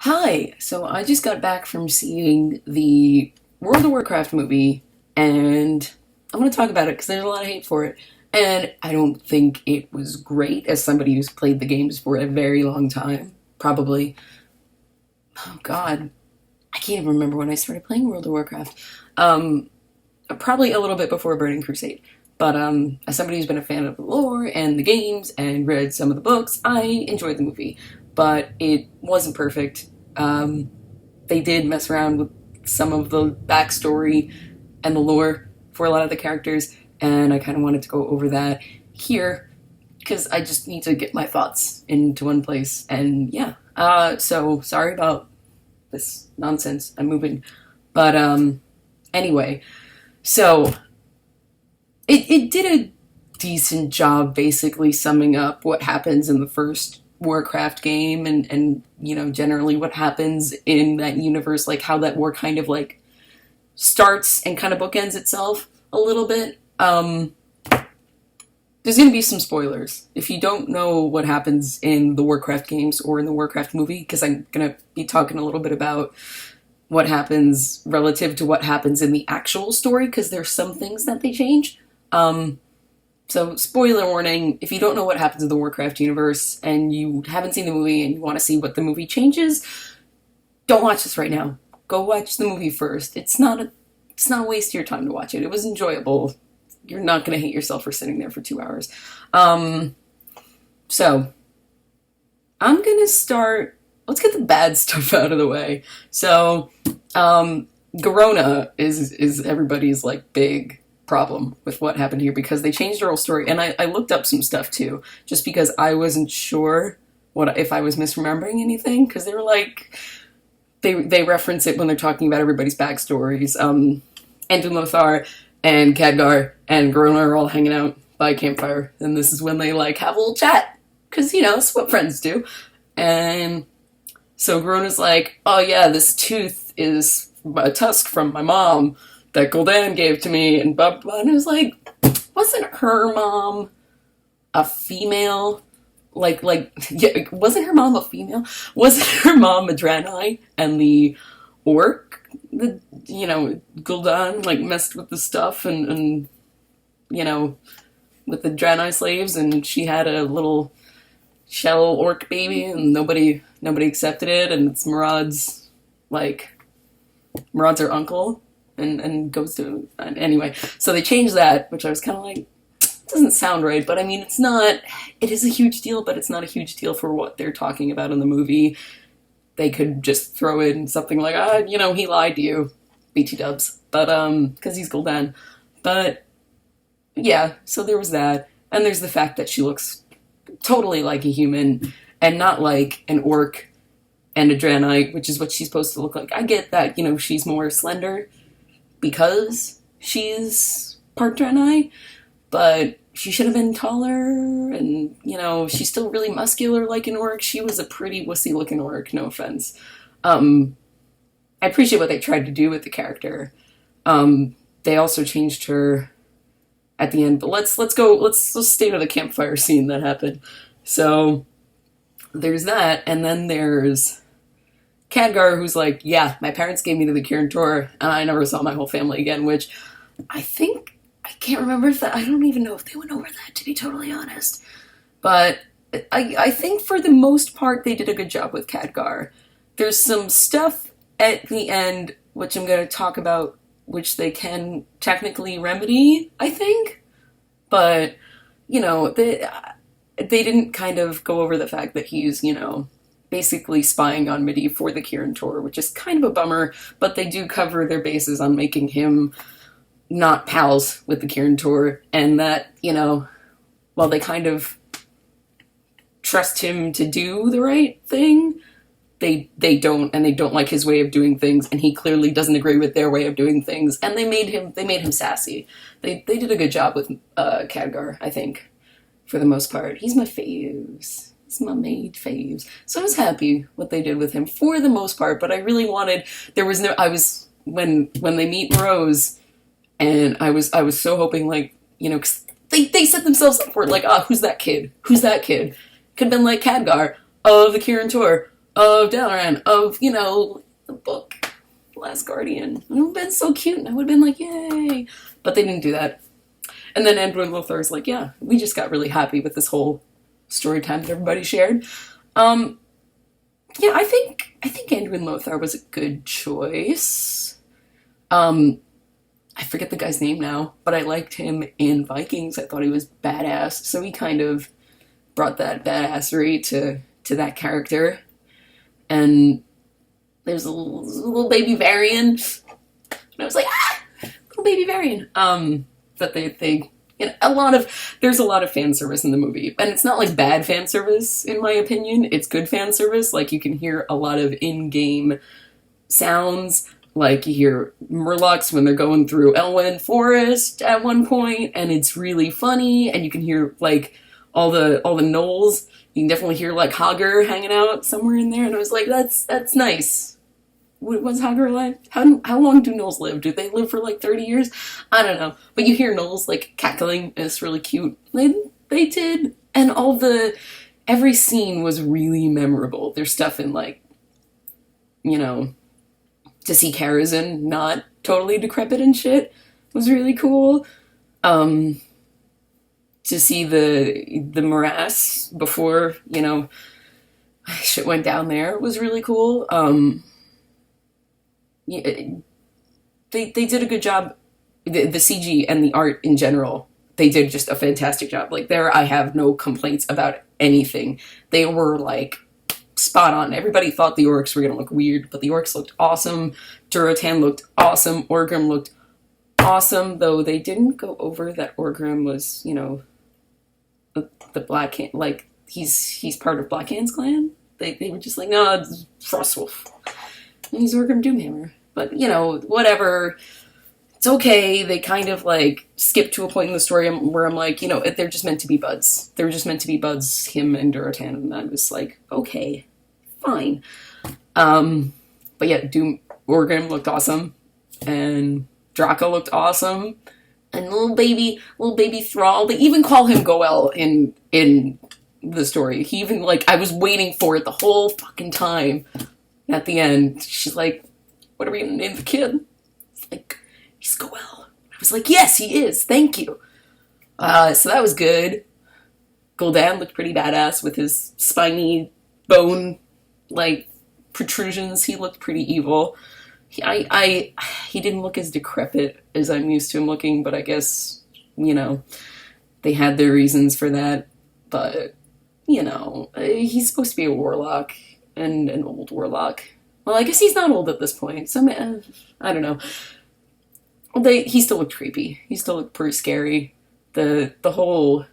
Hi! So I just got back from seeing the World of Warcraft movie, and I want to talk about it because there's a lot of hate for it. And I don't think it was great as somebody who's played the games for a very long time. Probably, oh god, I can't even remember when I started playing World of Warcraft. Um, Probably a little bit before Burning Crusade. But as somebody who's been a fan of the lore and the games and read some of the books, I enjoyed the movie. But it wasn't perfect. Um, they did mess around with some of the backstory and the lore for a lot of the characters, and I kind of wanted to go over that here because I just need to get my thoughts into one place. And yeah, so sorry about this nonsense. I'm moving, but anyway, so it did a decent job basically summing up what happens in the first Warcraft game and generally what happens in that universe, like how that war kind of like starts and kind of bookends itself a little bit. There's going to be some spoilers if you don't know what happens in the Warcraft games or in the Warcraft movie, because I'm going to be talking a little bit about what happens relative to what happens in the actual story, because there's some things that they change. So, spoiler warning, if you don't know what happens in the Warcraft universe and you haven't seen the movie and you want to see what the movie changes, don't watch this right now. Go watch the movie first. It's not waste your time to watch it. It was enjoyable. You're not going to hate yourself for sitting there for 2 hours. So, I'm going to start... Let's get the bad stuff out of the way. So, Garona is everybody's, like, big problem with what happened here because they changed her whole story, and I looked up some stuff too, just because I wasn't sure if I was misremembering anything, because they were like they reference it when they're talking about everybody's backstories. Endumothar and Khadgar and Garona are all hanging out by a campfire, and this is when they like have a little chat, because that's what friends do. And so Garona's like, oh yeah, this tooth is a tusk from my mom that Gul'dan gave to me, and blah, blah, and it was like, wasn't her mom a female? Yeah, wasn't her mom a female? Wasn't her mom a Draenei, and the orc, Gul'dan, like, messed with the stuff, and with the Draenei slaves, and she had a little shell orc baby, and nobody accepted it, and it's Murad's her uncle, and goes to... Anyway, so they changed that, which I was kind of like, doesn't sound right, but I mean, it is a huge deal, but it's not a huge deal for what they're talking about in the movie. They could just throw in something like, he lied to you, BT dubs, but, because he's Gul'dan. But, yeah, so there was that, and there's the fact that she looks totally like a human, and not like an orc and a Draenei, which is what she's supposed to look like. I get that, she's more slender, because she's part Draenei, but she should have been taller, and, she's still really muscular like an orc. She was a pretty wussy-looking orc, no offense. I appreciate what they tried to do with the character. They also changed her at the end, but let's stay to the campfire scene that happened. So, there's that, and then there's Khadgar, who's like, yeah, my parents gave me to the Kirin Tor, and I never saw my whole family again, which I can't remember if that, I don't even know if they went over that, to be totally honest. But I think for the most part, they did a good job with Khadgar. There's some stuff at the end, which I'm going to talk about, which they can technically remedy, I think. But, they didn't kind of go over the fact that he's, basically spying on Midi for the Kirin Tor, which is kind of a bummer, but they do cover their bases on making him not pals with the Kirin Tor, and that, while they kind of trust him to do the right thing, they don't, and they don't like his way of doing things, and he clearly doesn't agree with their way of doing things, and they made him sassy. They did a good job with Khadgar, I think, for the most part. He's my faves. He's my maid faves. So I was happy what they did with him for the most part, but I really wanted, when they meet Rose, and I was so hoping, like, 'cause they set themselves up for it, like, who's that kid? Who's that kid? Could have been like Khadgar of the Kirin Tor. of Dalaran, of, the book, Last Guardian. It would have been so cute, and I would have been like, yay. But they didn't do that. And then Edwin Lothar's like, yeah, we just got really happy with this whole story time that everybody shared. Yeah, I think Edwin Lothar was a good choice. I forget the guy's name now, but I liked him in Vikings. I thought he was badass, so he kind of brought that badassery to that character. And there's a little baby Varian, and I was like, little baby Varian. That they there's a lot of fan service in the movie, and it's not like bad fan service in my opinion. It's good fan service. Like, you can hear a lot of in-game sounds. Like, you hear Murlocs when they're going through Elwyn Forest at one point, and it's really funny. And you can hear like all the gnolls. You can definitely hear like Hogger hanging out somewhere in there, and I was like, that's nice. Was Hogger alive? How long do gnolls live? Do they live for like 30 years? I don't know. But you hear gnolls like cackling, and it's really cute. They did, and every scene was really memorable. There's stuff in like, to see Karazhan not totally decrepit and shit was really cool. To see the morass before, shit went down there was really cool. They did a good job. The CG and the art in general, they did just a fantastic job. Like, there, I have no complaints about anything. They were like spot on. Everybody thought the orcs were gonna look weird, but the orcs looked awesome. Durotan looked awesome. Orgrim looked awesome, though they didn't go over that Orgrim was, the Black Hand, like, he's part of Black Hand's clan. They were just like, no, it's Frostwolf. And he's Orgrim Doomhammer. But, whatever. It's okay. They kind of, like, skip to a point in the story where I'm like, they're just meant to be buds. They're just meant to be buds, him and Durotan, and I was like, okay, fine. But yeah, Orgrim looked awesome, and Draco looked awesome, and little baby Thrall. They even call him Goel in the story. He even, like, I was waiting for it the whole fucking time. At the end, she's like, what are we gonna name the kid? It's like, he's Goel. I was like, yes, he is. Thank you. So that was good. Gul'dan looked pretty badass with his spiny bone, like, protrusions. He looked pretty evil. He didn't look as decrepit as I'm used to him looking, but I guess, they had their reasons for that. But, he's supposed to be a warlock, and an old warlock. Well, I guess he's not old at this point, so I don't know. He still looked creepy. He still looked pretty scary. The whole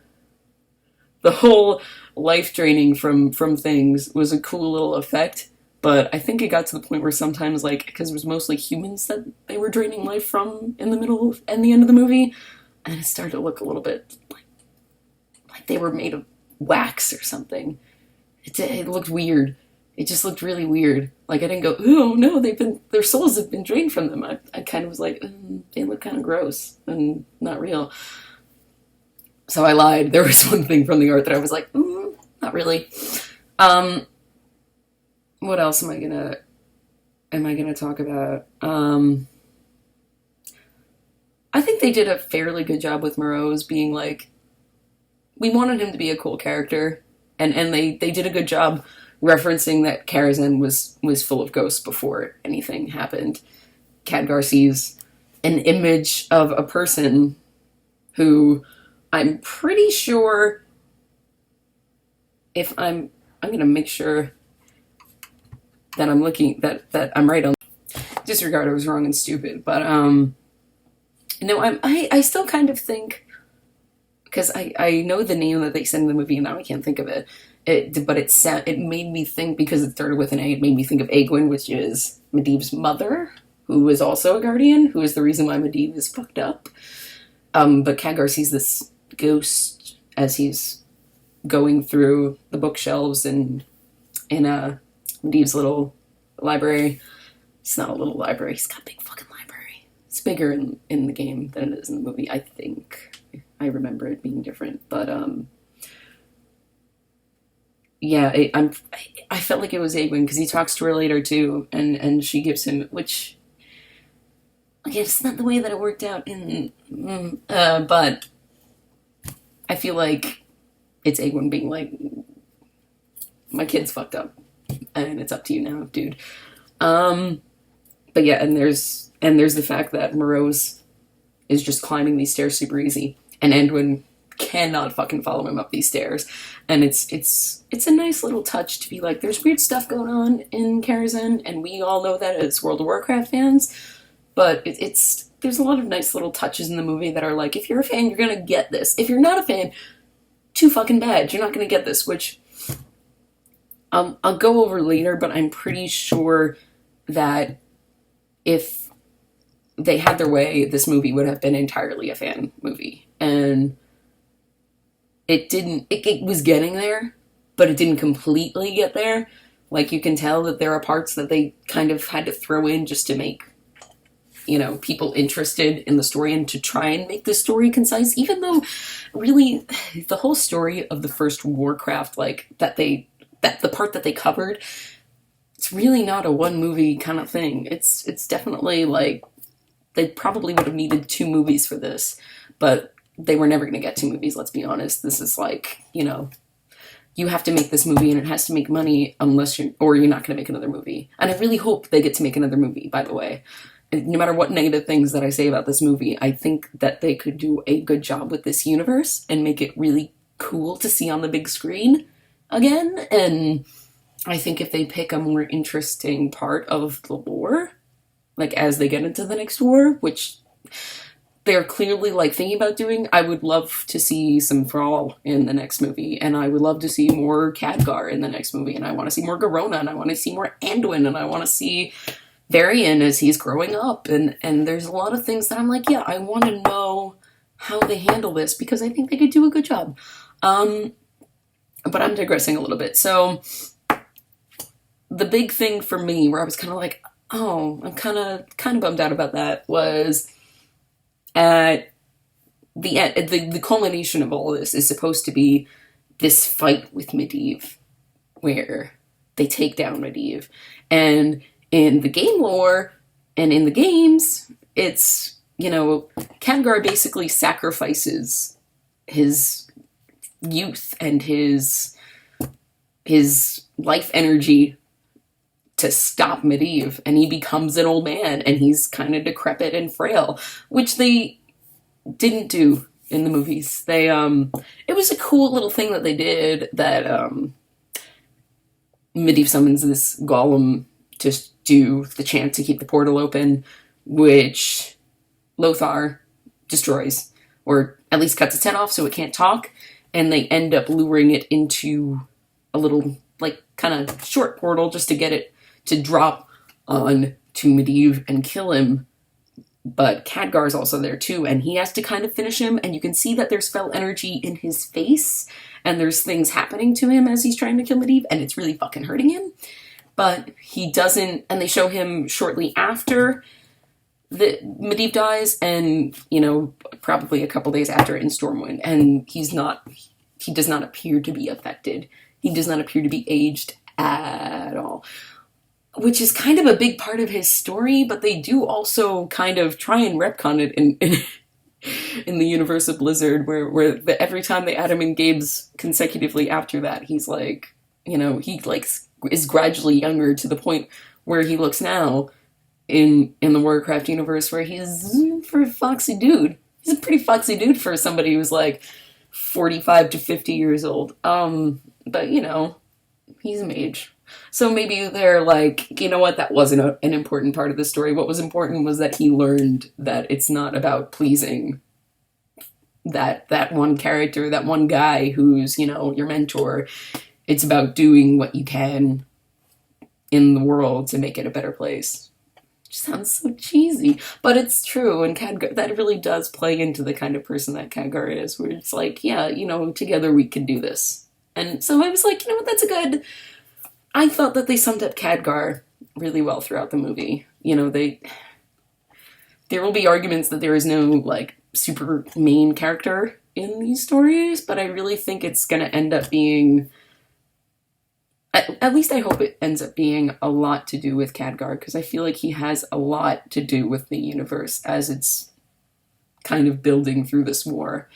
life draining from things was a cool little effect, but I think it got to the point where sometimes, like, because it was mostly humans that they were draining life from in the middle and the end of the movie, and it started to look a little bit like they were made of wax or something. It looked weird. It just looked really weird. Like, I didn't go, oh no, their souls have been drained from them. I kind of was like, they look kind of gross and not real. So I lied. There was one thing from the art that I was like, not really. What else am I gonna talk about? I think they did a fairly good job with Moreau's being like, we wanted him to be a cool character, and they did a good job referencing that Karazhan was full of ghosts before anything happened. Khadgar sees an image of a person who I'm pretty sure, if I'm gonna make sure that I'm looking, that I'm right on. Disregard, I was wrong and stupid, but I still kind of think, because I know the name that they said in the movie and now I can't think of it. But it made me think, because it started with an A, it made me think of Egwene, which is Medivh's mother, who is also a guardian, who is the reason why Medivh is fucked up. But Khadgar sees this ghost as he's going through the bookshelves in Medivh's little library. It's not a little library, he's got a big fucking library. It's bigger in the game than it is in the movie, I think. I remember it being different, but yeah, I felt like it was Egwin because he talks to her later too, and she gives him, which again, it's not the way that it worked out in, but I feel like it's Egwin being like, my kid's fucked up, and it's up to you now, dude. Um, but yeah, and there's the fact that Morose is just climbing these stairs super easy, and Edwin cannot fucking follow him up these stairs. And it's a nice little touch to be like, there's weird stuff going on in Karazhan, and we all know that as World of Warcraft fans, but it's there's a lot of nice little touches in the movie that are like, if you're a fan, you're gonna get this. If you're not a fan, too fucking bad. You're not gonna get this, which I'll go over later, but I'm pretty sure that if they had their way, this movie would have been entirely a fan movie. And it didn't, it was getting there, but it didn't completely get there. Like, you can tell that there are parts that they kind of had to throw in just to make, people interested in the story and to try and make the story concise, even though really the whole story of the first Warcraft, like, that the part that they covered, it's really not a one movie kind of thing. It's definitely like, they probably would have needed 2 movies for this, but they were never going to get 2 movies, let's be honest. This is like, you have to make this movie and it has to make money or you're not going to make another movie. And I really hope they get to make another movie, by the way. And no matter what negative things that I say about this movie, I think that they could do a good job with this universe and make it really cool to see on the big screen again. And I think if they pick a more interesting part of the lore, like as they get into the next war, which they're clearly like thinking about doing, I would love to see some Thrall in the next movie, and I would love to see more Khadgar in the next movie, and I want to see more Garona, and I want to see more Anduin, and I want to see Varian as he's growing up, and there's a lot of things that I'm like, yeah, I want to know how they handle this, because I think they could do a good job. But I'm digressing a little bit. So the big thing for me, where I was kind of like, oh, I'm kind of bummed out about that, was at the end, the culmination of all of this is supposed to be this fight with Medivh, where they take down Medivh. And in the game lore and in the games, it's, Khadgar basically sacrifices his youth and his life energy to stop Medivh, and he becomes an old man, and he's kind of decrepit and frail, which they didn't do in the movies. They it was a cool little thing that they did, that Medivh summons this golem to do the chant to keep the portal open, which Lothar destroys, or at least cuts its head off so it can't talk, and they end up luring it into a little, like, kind of short portal just to get it to drop on to Medivh and kill him. But Khadgar's also there too, and he has to kind of finish him, and you can see that there's fell energy in his face, and there's things happening to him as he's trying to kill Medivh, and it's really fucking hurting him. But he doesn't, and they show him shortly after the Medivh dies, and, probably a couple days after in Stormwind, and he does not appear to be affected. He does not appear to be aged at all, which is kind of a big part of his story, but they do also kind of try and retcon it in the universe of Blizzard, where every time they add him in games consecutively after that, he's like, he like is gradually younger to the point where he looks now in the Warcraft universe, where he's a foxy dude. He's a pretty foxy dude for somebody who's like 45 to 50 years old. But he's a mage. So maybe they're like, you know what, that wasn't an important part of the story. What was important was that he learned that it's not about pleasing that one character, that one guy who's, your mentor. It's about doing what you can in the world to make it a better place. Which sounds so cheesy, but it's true, and Khadgar, that really does play into the kind of person that Khadgar is, where it's like, yeah, together we can do this. And so I was like, what, I thought that they summed up Khadgar really well throughout the movie. There will be arguments that there is no, like, super main character in these stories, but I really think it's going to end up being At least I hope it ends up being a lot to do with Khadgar, because I feel like he has a lot to do with the universe as it's kind of building through this war.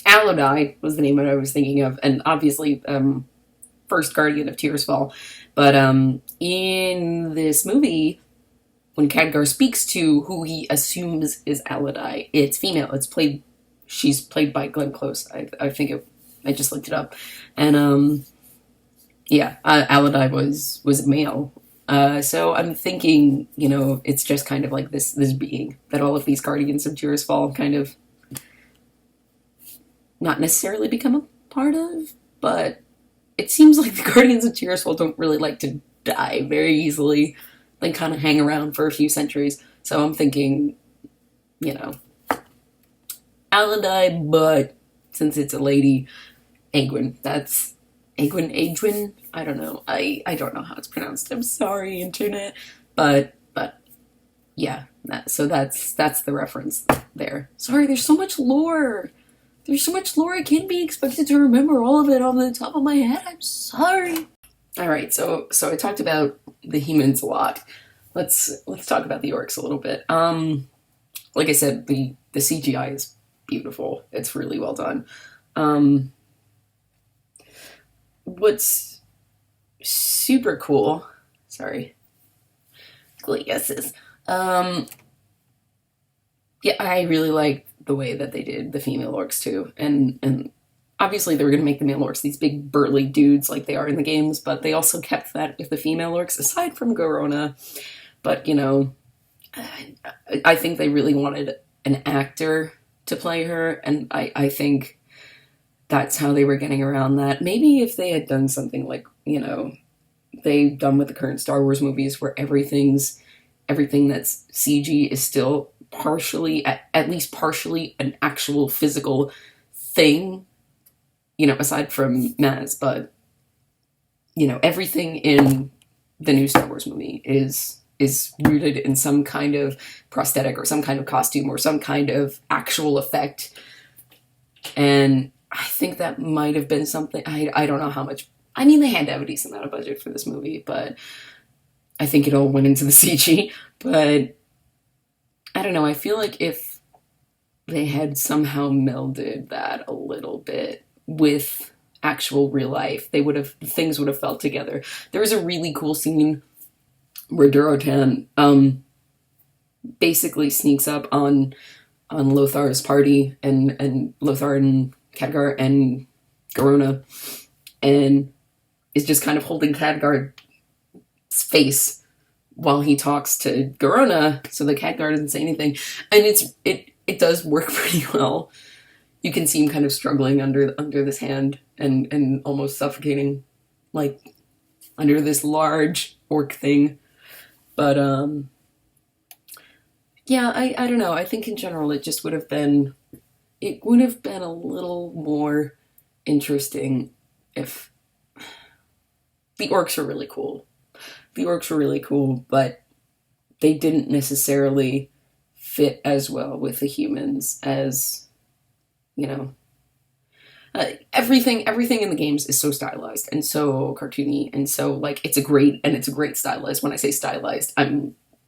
Alodai was the name that I was thinking of, and obviously first guardian of Tearsfall. But in this movie, when Khadgar speaks to who he assumes is Alodai, it's female. She's played by Glenn Close. I think I just looked it up, and yeah, Alodai was male. So I'm thinking, it's just kind of like this being that all of these guardians of Tearsfall kind of not necessarily become a part of, but it seems like the Guardians of Tearsfall don't really like to die very easily. They kind of hang around for a few centuries. So I'm thinking, Alodai, but since it's a lady, Egwene. That's Egwene? I don't know. I don't know how it's pronounced. I'm sorry, internet. But yeah. That's the reference there. Sorry, there's so much lore. I can't be expected to remember all of it off the top of my head. I'm sorry. All right, so I talked about the humans a lot. Let's talk about the orcs a little bit. Like I said, the CGI is beautiful. It's really well done. What's super cool? Sorry, glasses. Yeah, I really like the way that they did the female orcs too, and obviously they were going to make the male orcs these big burly dudes like they are in the games, but they also kept that with the female orcs aside from Garona. But I think they really wanted an actor to play her, and I think that's how they were getting around that. Maybe if they had done something like they've done with the current Star Wars movies, where everything that's CG is still partially, at least partially, an actual physical thing, aside from Maz, but everything in the new Star Wars movie is rooted in some kind of prosthetic or some kind of costume or some kind of actual effect. And I think that might have been something, I don't know how much, I mean, they had to have a decent amount of budget for this movie, but I think it all went into the CG. But I don't know, I feel like if they had somehow melded that a little bit with actual real life, things would have felt together. There was a really cool scene where Durotan basically sneaks up on Lothar's party and Lothar and Khadgar and Garona, and is just kind of holding Khadgar's face while he talks to Garona, so that Khadgar doesn't say anything. And it does work pretty well. You can see him kind of struggling under this hand and almost suffocating, like under this large orc thing. But yeah, I don't know. I think in general it would have been a little more interesting if the orcs were really cool. The orcs were really cool, but they didn't necessarily fit as well with the humans as, everything in the games is so stylized and so cartoony, and so like it's a great stylized. When I say stylized,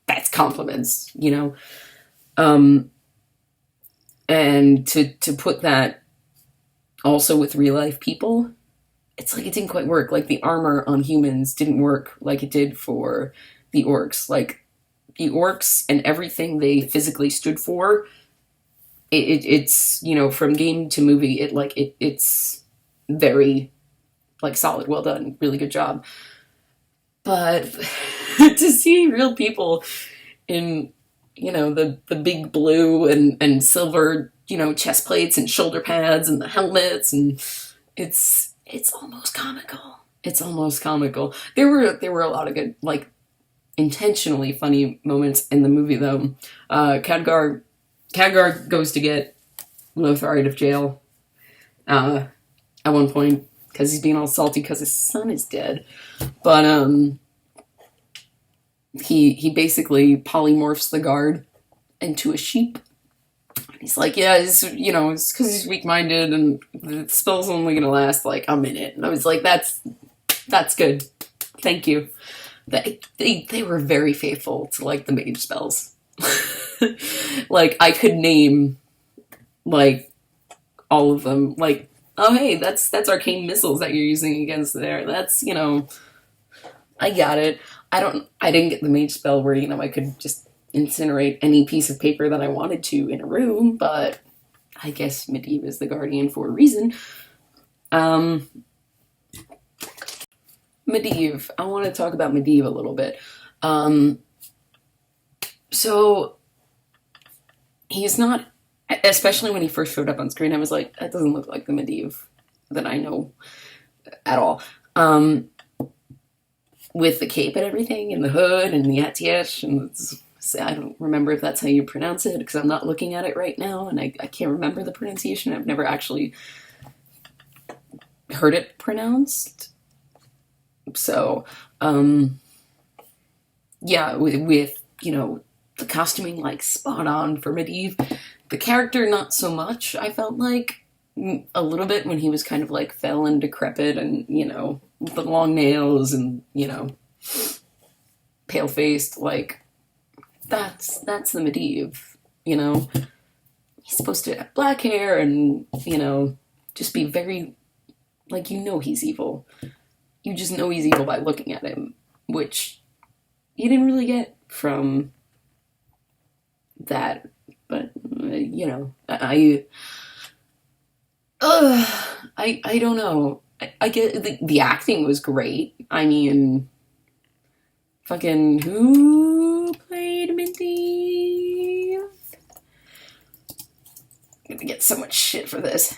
that's compliments, and to put that also with real life people, it's like it didn't quite work. Like the armor on humans didn't work like it did for the orcs. Like the orcs and everything they physically stood for, it's from game to movie, it's very like solid, well done, really good job. But to see real people in the big blue and silver chest plates and shoulder pads and the helmets, and it's almost comical. It's almost comical. There were a lot of good, like, intentionally funny moments in the movie, though. Khadgar goes to get Lothar out of jail at one point because he's being all salty because his son is dead. But he basically polymorphs the guard into a sheep. He's like, yeah, it's because he's weak-minded and the spell's only gonna last like a minute. And I was like, that's That's good. Thank you. They were very faithful to like the mage spells. Like I could name like all of them. Like, oh hey, that's arcane missiles that you're using against there. That's, you know, I got it. I didn't get the mage spell where, you know, I could just incinerate any piece of paper that I wanted to in a room, but I guess Medivh is the guardian for a reason. Medivh. I want to talk about Medivh a little bit. So he's not, especially when he first showed up on screen, I was like, that doesn't look like the Medivh that I know at all. With the cape and everything, and the hood, and the atiyesh, and I don't remember if that's how you pronounce it, because I'm not looking at it right now, and I can't remember the pronunciation. I've never actually heard it pronounced. So, yeah, with, you know, the costuming, like, spot on for Medivh. The character, not so much, I felt like. A little bit when he was kind of, like, fell and decrepit and, you know, with the long nails and, you know, pale-faced, like, that's the Medivh, you know? He's supposed to have black hair and, you know, just be very, like, you know he's evil. You just know he's evil by looking at him, which you didn't really get from that, but, you know, I don't know. I get the acting was great. I mean, fucking who played Medivh? I'm gonna get so much shit for this.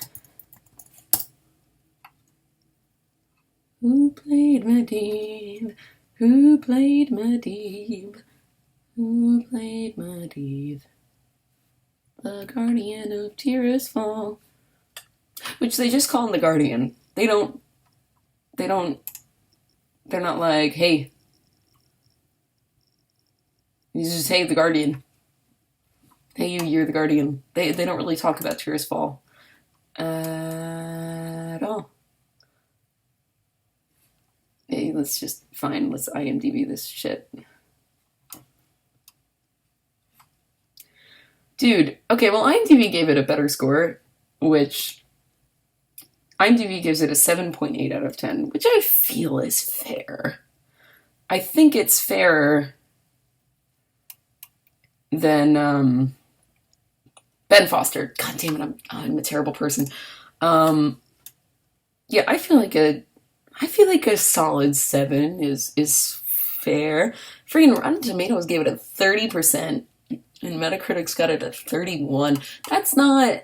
Who played Medivh? Who played Medivh? Who played Medivh? The Guardian of Tirisfal. Which they just call him the Guardian. They're not like, hey, you just, hey, the Guardian. Hey, you're the Guardian. They don't really talk about Tirisfal at all. Hey, let's IMDb this shit. Dude, okay, well, IMDb gave it a better score, which IMDb gives it a 7.8 out of 10, which I feel is fair. I think it's fairer than Ben Foster. God damn it, I'm a terrible person. Yeah, I feel like a solid 7 is fair. Freaking Rotten Tomatoes gave it a 30%, and Metacritic's got it at 31. That's not.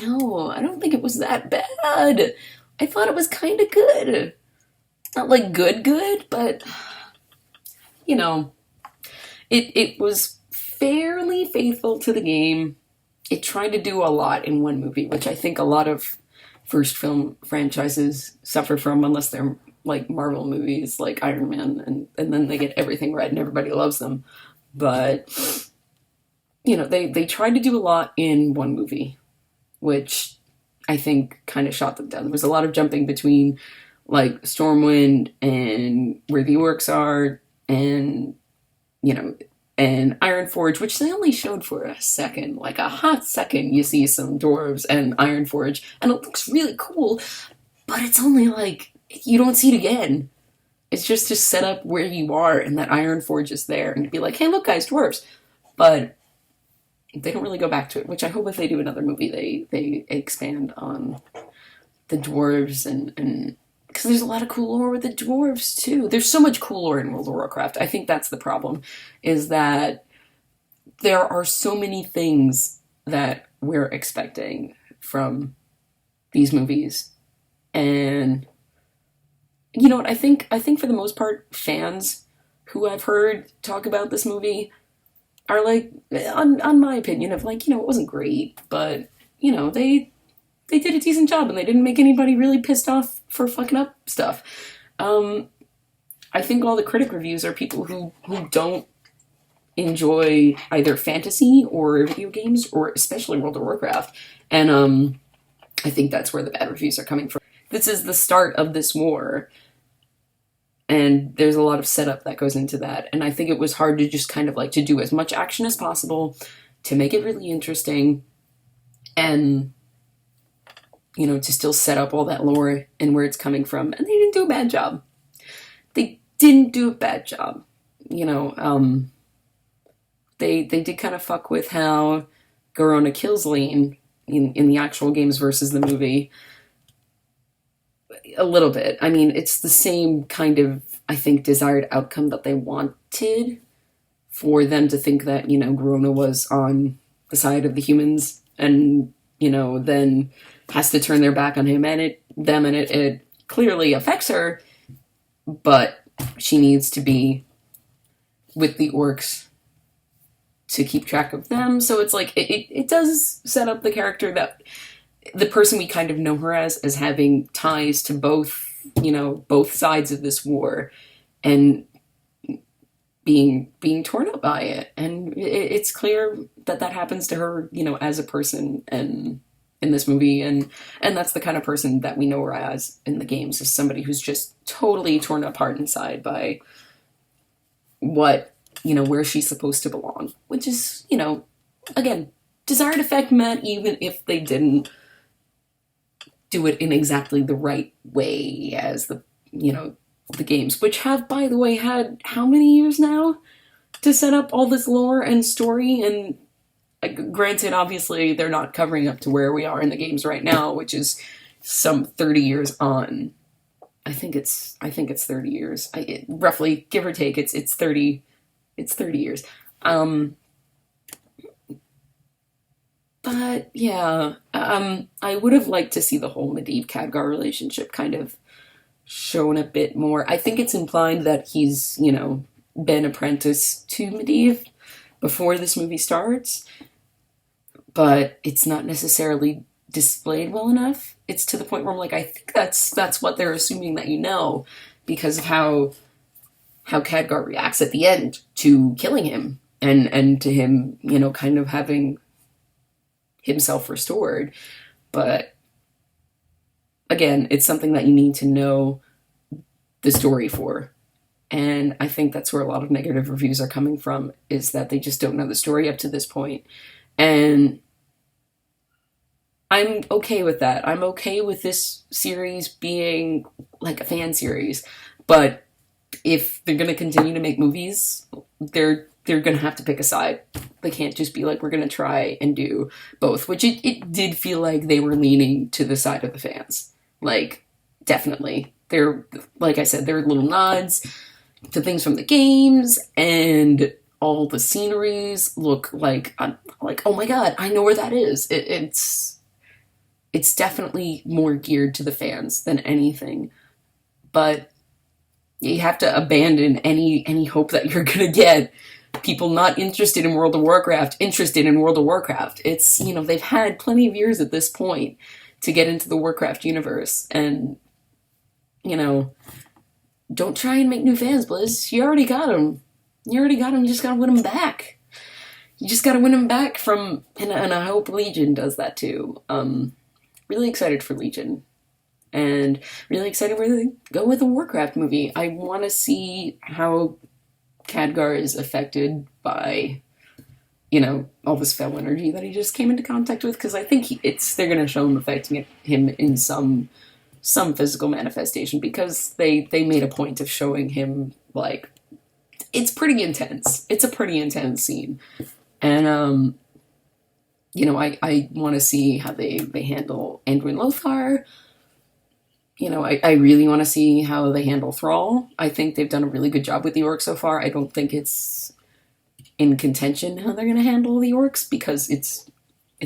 No, I don't think it was that bad. I thought it was kind of good. Not like good, but, you know, it was fairly faithful to the game. It tried to do a lot in one movie, which I think a lot of first film franchises suffer from, unless they're like Marvel movies like Iron Man, and then they get everything right and everybody loves them. But, you know, they tried to do a lot in one movie, which I think kind of shot them down. There was a lot of jumping between, like, Stormwind and where the orcs are, and, you know, and Ironforge, which they only showed for a second, like a hot second. You see some dwarves and Ironforge, and it looks really cool, but it's only like, you don't see it again. It's just to set up where you are, and that Ironforge is there, and be like, hey, look, guys, dwarves. But they don't really go back to it, which I hope if they do another movie, they expand on the dwarves, and because there's a lot of cool lore with the dwarves too. There's so much cool lore in World of Warcraft. I think that's the problem, is that there are so many things that we're expecting from these movies. And you know what, I think for the most part, fans who I've heard talk about this movie are like, on my opinion, of like, you know, it wasn't great, but, you know, they did a decent job, and they didn't make anybody really pissed off for fucking up stuff. I think all the critic reviews are people who don't enjoy either fantasy or video games, or especially World of Warcraft. And I think that's where the bad reviews are coming from. This is the start of this war, And there's a lot of setup that goes into that. And I think it was hard to just kind of like to do as much action as possible to make it really interesting and, you know, to still set up all that lore and where it's coming from. And they didn't do a bad job. They didn't do a bad job. You know, they did kind of fuck with how Garona kills Lane in the actual games versus the movie. A little bit. I mean, it's the same kind of, I think, desired outcome that they wanted for them to think that, you know, Garona was on the side of the humans and, you know, then has to turn their back on him and it clearly affects her, but she needs to be with the orcs to keep track of them. So it's like, it does set up the character that the person we kind of know her as having ties to both, you know, both sides of this war and being torn up by it. And it's clear that happens to her, you know, as a person and in this movie. And that's the kind of person that we know her as in the games, is somebody who's just totally torn apart inside by what, you know, where she's supposed to belong, which is, you know, again, desired effect met even if they didn't do it in exactly the right way as the, you know, the games, which have, by the way, had how many years now to set up all this lore and story. And granted, obviously, they're not covering up to where we are in the games right now, which is some 30 years on. I think it's 30 years. Roughly, give or take, it's 30 years. But yeah, I would have liked to see the whole Medivh-Khadgar relationship kind of shown a bit more. I think it's implied that he's, you know, been apprenticed to Medivh before this movie starts, but it's not necessarily displayed well enough. It's to the point where I'm like, I think that's what they're assuming that you know, because of how Khadgar reacts at the end to killing him and to him, you know, kind of having himself restored. But again, it's something that you need to know the story for. And I think that's where a lot of negative reviews are coming from, is that they just don't know the story up to this point. And I'm okay with that. I'm okay with this series being like a fan series. But if they're going to continue to make movies, they're going to have to pick a side. They can't just be like, we're going to try and do both, which it did feel like they were leaning to the side of the fans. Like, definitely. They're, like I said, there are little nods to things from the games, and all the sceneries look like, oh my god, I know where that is. It's definitely more geared to the fans than anything. But you have to abandon any hope that you're going to get people not interested in World of Warcraft interested in World of Warcraft. It's, you know, they've had plenty of years at this point to get into the Warcraft universe, and, you know, don't try and make new fans, Blizz. You already got them. You just gotta win them back. You just gotta win them back from, and I hope Legion does that too. Really excited for Legion. And really excited where they go with the Warcraft movie. I want to see how Khadgar is affected by, you know, all this fell energy that he just came into contact with, because I think they're going to show him affecting him in some physical manifestation, because they made a point of showing him, like, it's pretty intense. It's a pretty intense scene. And, you know, I want to see how they handle Anduin Lothar. You know, I really want to see how they handle Thrall. I think they've done a really good job with the orcs so far. I don't think it's in contention how they're going to handle the orcs, because it's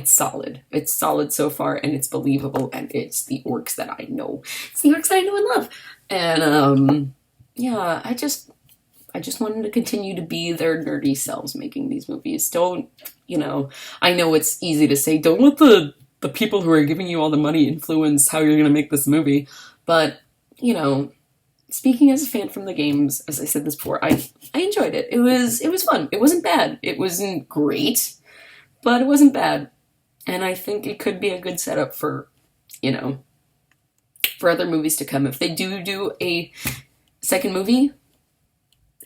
solid. It's solid so far, and it's believable, and it's the orcs that I know. It's the orcs that I know and love. And, yeah, I just want them to continue to be their nerdy selves making these movies. Don't, you know, I know it's easy to say, don't let the people who are giving you all the money influence how you're going to make this movie. But, you know, speaking as a fan from the games, as I said this before, I enjoyed it. It was fun. It wasn't bad. It wasn't great, but it wasn't bad. And I think it could be a good setup for, you know, for other movies to come. If they do a Second movie,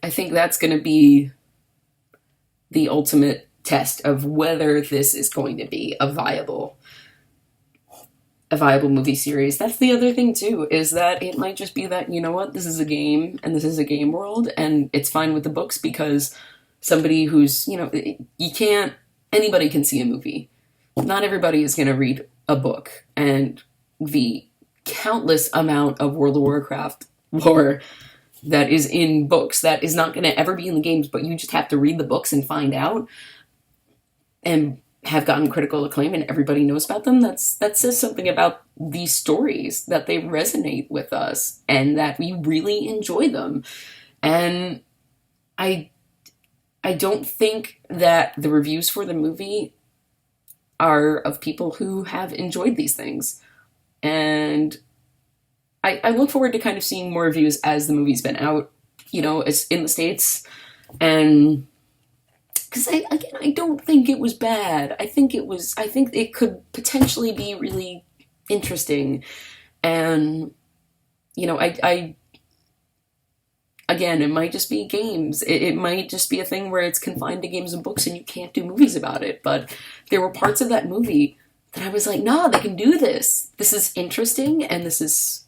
I think that's going to be the ultimate test of whether this is going to be a viable movie series. That's the other thing too, is that it might just be that, you know what, this is a game and this is a game world and it's fine with the books because somebody who's, anybody can see a movie. Not everybody is going to read a book, and the countless amount of World of Warcraft lore that is in books that is not going to ever be in the games, but you just have to read the books and find out, and have gotten critical acclaim and everybody knows about them. That says something about these stories, that they resonate with us and that we really enjoy them. And I don't think that the reviews for the movie are of people who have enjoyed these things. And I look forward to kind of seeing more reviews as the movie's been out, it's in the States. And because I don't think it was bad. I think it could potentially be really interesting. And, again, it might just be games. It might just be a thing where it's confined to games and books and you can't do movies about it. But there were parts of that movie that I was like, no, they can do this. This is interesting, and this is,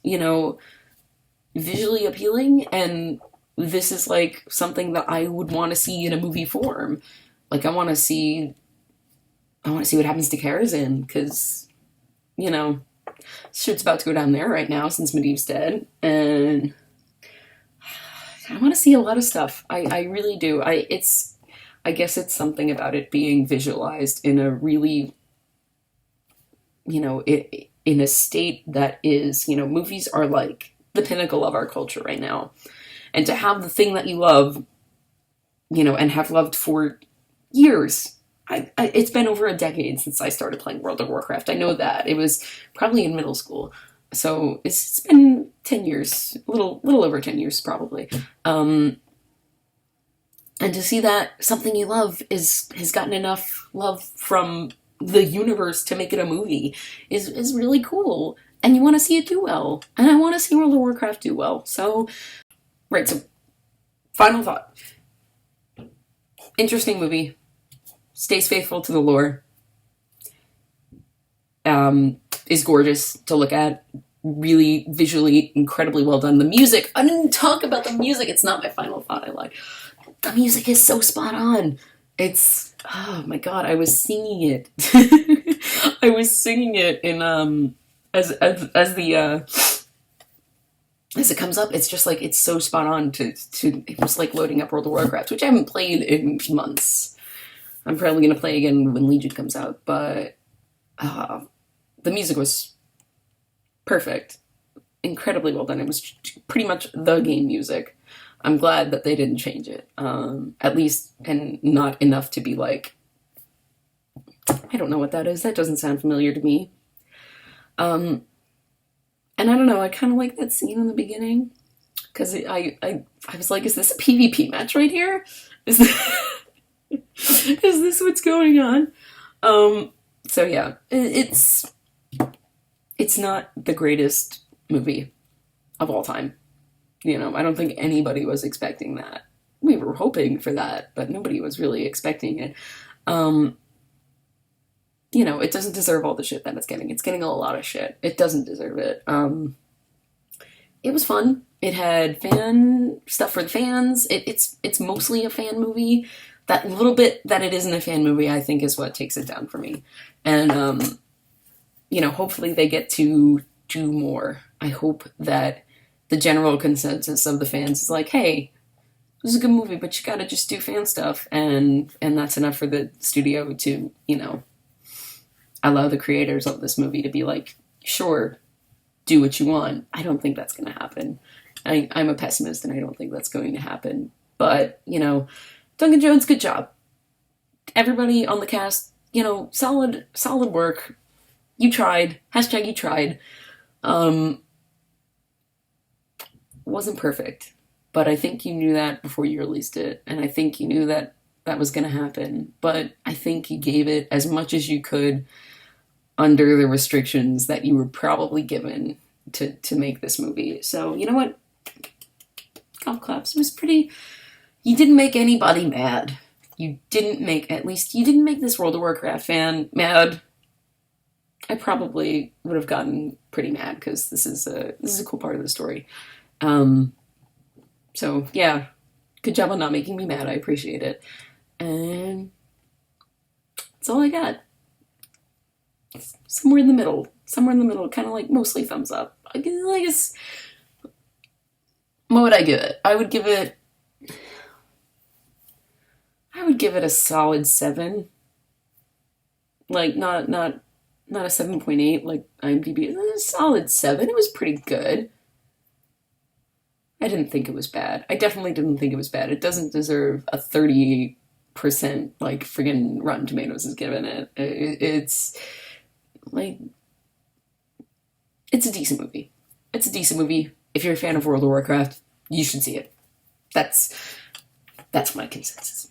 visually appealing, and this is like something that I would want to see in a movie form. Like, I want to see what happens to Karazhan, because, shit's about to go down there right now since Medivh's dead, and I want to see a lot of stuff. I really do. I guess it's something about it being visualized in a really, in a state that is, movies are like the pinnacle of our culture right now. And to have the thing that you love, and have loved for years. It's been over a decade since I started playing World of Warcraft. I know that. It was probably in middle school. So it's been 10 years, a little over 10 years probably. And to see that something you love has gotten enough love from the universe to make it a movie is really cool. And you want to see it do well. And I want to see World of Warcraft do well. So, right, so final thought. Interesting movie. Stays faithful to the lore. Is gorgeous to look at. Really visually incredibly well done. The music, I didn't talk about the music. It's not my final thought I like. The music is so spot on. It's, oh my god, I was singing it. I was singing it in, as it comes up, it's just like, it's so spot on to it was like loading up World of Warcraft, which I haven't played in months. I'm probably going to play again when Legion comes out, but the music was perfect. Incredibly well done. It was pretty much the game music. I'm glad that they didn't change it. At least, and not enough to be like, I don't know what that is. That doesn't sound familiar to me. And I don't know, I kind of like that scene in the beginning. Because I was like, is this a PvP match right here? Is this what's going on? So yeah, it's not the greatest movie of all time. I don't think anybody was expecting that. We were hoping for that, but nobody was really expecting it. It doesn't deserve all the shit that it's getting. It's getting a lot of shit. It doesn't deserve it. It was fun. It had fan stuff for the fans. It's mostly a fan movie. That little bit that it isn't a fan movie, I think, is what takes it down for me. And, hopefully they get to do more. I hope that the general consensus of the fans is like, hey, this is a good movie, but you gotta just do fan stuff. And that's enough for the studio to, allow the creators of this movie to be like, sure, do what you want. I don't think that's going to happen. I'm a pessimist, and I don't think that's going to happen. But, Duncan Jones, good job. Everybody on the cast, solid work. You tried. # you tried. Wasn't perfect, but I think you knew that before you released it, and I think you knew that was going to happen. But I think you gave it as much as you could under the restrictions that you were probably given to make this movie. So, you know what? golf claps. It was pretty. You didn't make anybody mad. You didn't make this World of Warcraft fan mad. I probably would have gotten pretty mad because this is a cool part of the story. So yeah, good job on not making me mad. I appreciate it. And that's all I got. Somewhere in the middle, kind of like mostly thumbs up. I guess. What would I give it? I would give it a solid 7. Like not a 7.8 like IMDb. It was a solid 7. It was pretty good. I didn't think it was bad. I definitely didn't think it was bad. It doesn't deserve a 30% like friggin' Rotten Tomatoes is giving it. It's like, it's a decent movie. It's a decent movie. If you're a fan of World of Warcraft, you should see it. That's my consensus.